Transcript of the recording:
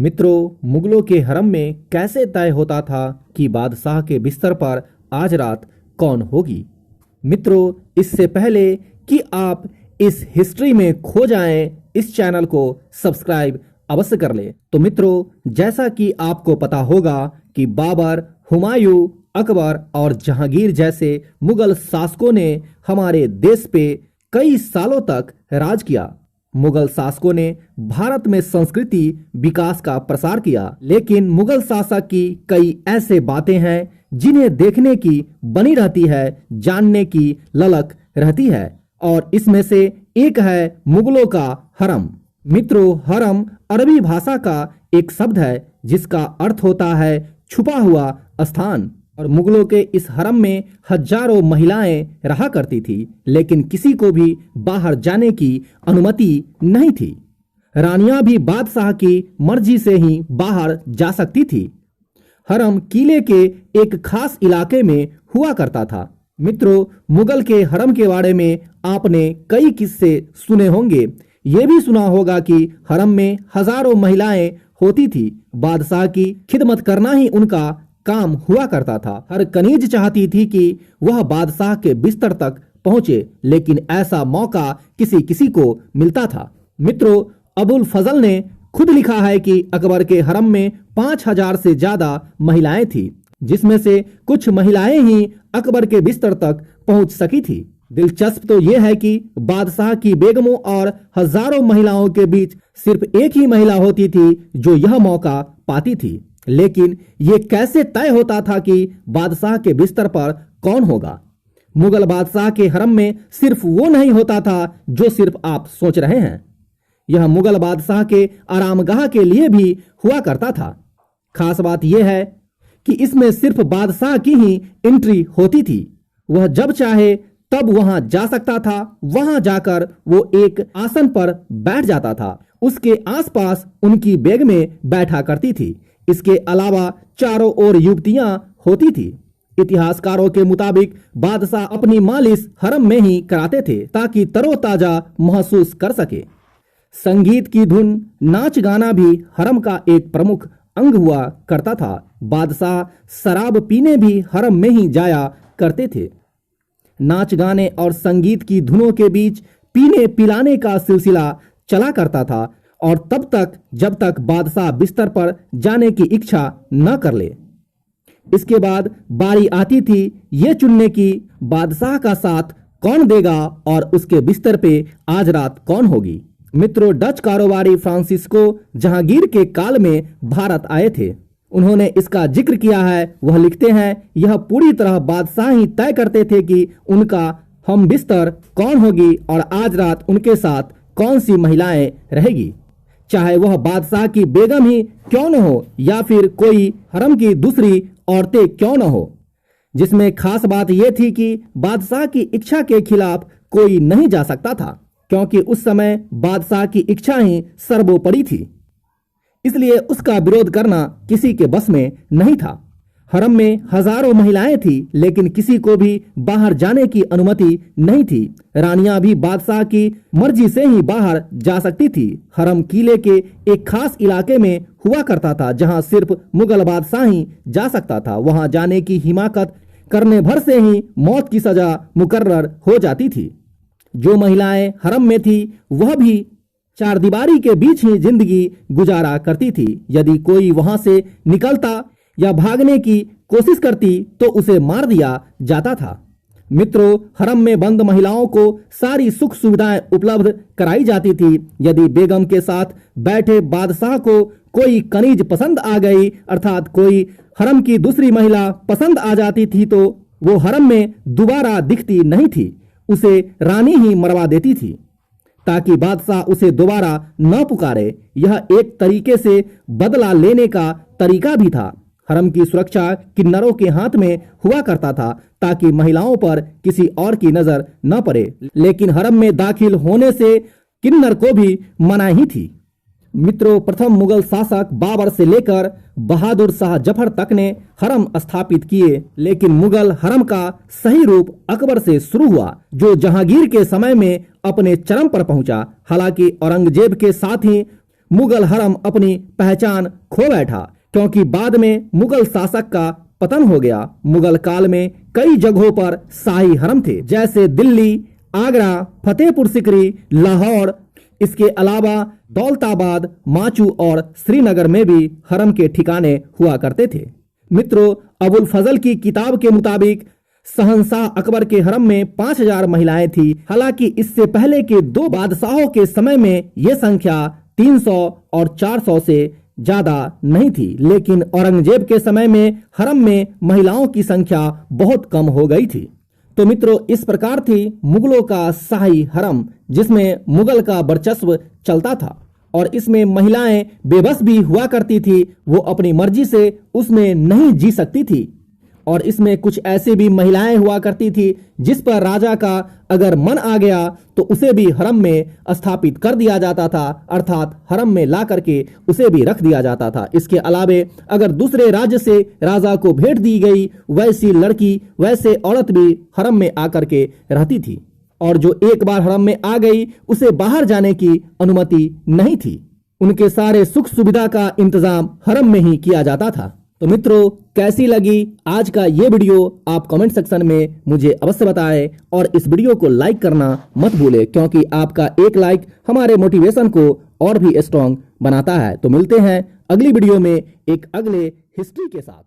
मित्रों, मुगलों के हरम में कैसे तय होता था कि बादशाह के बिस्तर पर आज रात कौन होगी। मित्रों, इससे पहले कि आप इस हिस्ट्री में खो जाएं, इस चैनल को सब्सक्राइब अवश्य कर लें। तो मित्रों, जैसा कि आपको पता होगा कि बाबर, हुमायूं, अकबर और जहांगीर जैसे मुगल शासकों ने हमारे देश पे कई सालों तक राज किया। मुगल शासकों ने भारत में संस्कृति विकास का प्रसार किया, लेकिन मुगल शासक की कई ऐसे बातें हैं जिन्हें देखने की बनी रहती है, जानने की ललक रहती है, और इसमें से एक है मुगलों का हरम। मित्रों, हरम अरबी भाषा का एक शब्द है जिसका अर्थ होता है छुपा हुआ स्थान, और मुगलों के इस हरम में हजारों महिलाएं रहा करती थी, लेकिन किसी को भी बाहर जाने की अनुमति नहीं थी। रानियां भी बादशाह की मर्जी से ही बाहर जा सकती थी। हरम किले के एक खास इलाके में हुआ करता था। मित्रों, मुगल के हरम के बारे में आपने कई किस्से सुने होंगे। ये भी सुना होगा कि हरम में हजारों महिलाएं होती थी। बादशाह की खिदमत करना ही उनका काम हुआ करता था। हर कनीज चाहती थी कि वह बादशाह के बिस्तर तक पहुंचे, लेकिन ऐसा मौका किसी किसी को मिलता था। मित्रों, अबुल फजल ने खुद लिखा है कि अकबर के हरम में 5000 से ज्यादा महिलाएं थी, जिसमें से कुछ महिलाएं ही अकबर के बिस्तर तक पहुंच सकी थी। दिलचस्प तो यह है कि बादशाह की बेगमों और हजारों महिलाओं के बीच सिर्फ एक ही महिला होती थी जो यह मौका पाती थी। लेकिन ये कैसे तय होता था कि बादशाह के बिस्तर पर कौन होगा। मुगल बादशाह के हरम में सिर्फ वो नहीं होता था जो सिर्फ आप सोच रहे हैं। यह मुगल बादशाह के आरामगाह के लिए भी हुआ करता था। खास बात यह है कि इसमें सिर्फ बादशाह की ही एंट्री होती थी। वह जब चाहे तब वहां जा सकता था। वहां जाकर वो एक आसन पर बैठ जाता था। उसके आसपास उनकी बेगमें बैठा करती थी। इसके अलावा चारों ओर युवतियां होती थी। इतिहासकारों के मुताबिक बादशाह अपनी मालिश हरम में ही कराते थे ताकि तरोताजा महसूस कर सके। संगीत की धुन, नाच गाना भी हरम का एक प्रमुख अंग हुआ करता था। बादशाह शराब पीने भी हरम में ही जाया करते थे। नाच गाने और संगीत की धुनों के बीच पीने पिलाने का सिलसिला चला करता था, और तब तक जब तक बादशाह बिस्तर पर जाने की इच्छा न कर ले। इसके बाद बारी आती थी ये चुनने की बादशाह का साथ कौन देगा और उसके बिस्तर पे आज रात कौन होगी। मित्रों, डच कारोबारी फ्रांसिस्को जहांगीर के काल में भारत आए थे। उन्होंने इसका जिक्र किया है। वह लिखते हैं, यह पूरी तरह बादशाह ही तय करते थे कि उनका हम बिस्तर कौन होगी और आज रात उनके साथ कौन सी महिलाएं रहेगी, चाहे वह बादशाह की बेगम ही क्यों न हो या फिर कोई हरम की दूसरी औरतें क्यों न हो। जिसमें खास बात यह थी कि बादशाह की इच्छा के खिलाफ कोई नहीं जा सकता था, क्योंकि उस समय बादशाह की इच्छा ही सर्वोपरि थी, इसलिए उसका विरोध करना किसी के बस में नहीं था। हरम में हजारों महिलाएं थी, लेकिन किसी को भी बाहर जाने की अनुमति नहीं थी। रानियां भी बादशाह की मर्जी से ही बाहर जा सकती थी। हरम किले के एक खास इलाके में हुआ करता था जहां सिर्फ मुगल बादशाह ही जा सकता था। वहां जाने की हिमाकत करने भर से ही मौत की सजा मुकर्रर हो जाती थी। जो महिलाएं हरम में थी वह भी चारदीवारी के बीच ही जिंदगी गुजारा करती थी। यदि कोई वहां से निकलता या भागने की कोशिश करती तो उसे मार दिया जाता था। मित्रों, हरम में बंद महिलाओं को सारी सुख सुविधाएं उपलब्ध कराई जाती थी। यदि बेगम के साथ बैठे बादशाह को कोई कनीज पसंद आ गई, अर्थात कोई हरम की दूसरी महिला पसंद आ जाती थी, तो वो हरम में दोबारा दिखती नहीं थी। उसे रानी ही मरवा देती थी ताकि बादशाह उसे दोबारा न पुकारे। यह एक तरीके से बदला लेने का तरीका भी था। हरम की सुरक्षा किन्नरों के हाथ में हुआ करता था ताकि महिलाओं पर किसी और की नजर न पड़े, लेकिन हरम में दाखिल होने से किन्नर को भी मनाही ही थी। मित्रों, प्रथम मुगल शासक बाबर से लेकर बहादुर शाह जफर तक ने हरम स्थापित किए, लेकिन मुगल हरम का सही रूप अकबर से शुरू हुआ, जो जहांगीर के समय में अपने चरम पर पहुंचा। हालांकि औरंगजेब के साथ ही मुगल हरम अपनी पहचान खो बैठा, क्योंकि बाद में मुगल शासक का पतन हो गया। मुगल काल में कई जगहों पर शाही हरम थे, जैसे दिल्ली, आगरा, फतेहपुर सीकरी, लाहौर। इसके अलावा दौलताबाद, माचू और श्रीनगर में भी हरम के ठिकाने हुआ करते थे। मित्रों, अबुल फजल की किताब के मुताबिक शहंशाह अकबर के हरम में 5000 महिलाएं थी। हालांकि इससे पहले के दो बादशाहों के समय में यह संख्या 300 और 400 से ज्यादा नहीं थी, लेकिन औरंगजेब के समय में हरम में महिलाओं की संख्या बहुत कम हो गई थी। तो मित्रों, इस प्रकार थी मुगलों का शाही हरम, जिसमें मुगल का वर्चस्व चलता था और इसमें महिलाएं बेबस भी हुआ करती थी। वो अपनी मर्जी से उसमें नहीं जी सकती थी। और इसमें कुछ ऐसी भी महिलाएं हुआ करती थी जिस पर राजा का अगर मन आ गया तो उसे भी हरम में स्थापित कर दिया जाता था, अर्थात हरम में ला करके उसे भी रख दिया जाता था। इसके अलावे अगर दूसरे राज्य से राजा को भेंट दी गई वैसी लड़की, वैसे औरत भी हरम में आकर के रहती थी, और जो एक बार हरम में आ गई उसे बाहर जाने की अनुमति नहीं थी। उनके सारे सुख सुविधा का इंतजाम हरम में ही किया जाता था। तो मित्रों, कैसी लगी आज का ये वीडियो आप कमेंट सेक्शन में मुझे अवश्य बताएं, और इस वीडियो को लाइक करना मत भूलें, क्योंकि आपका एक लाइक हमारे मोटिवेशन को और भी स्ट्रॉन्ग बनाता है। तो मिलते हैं अगली वीडियो में एक अगले हिस्ट्री के साथ।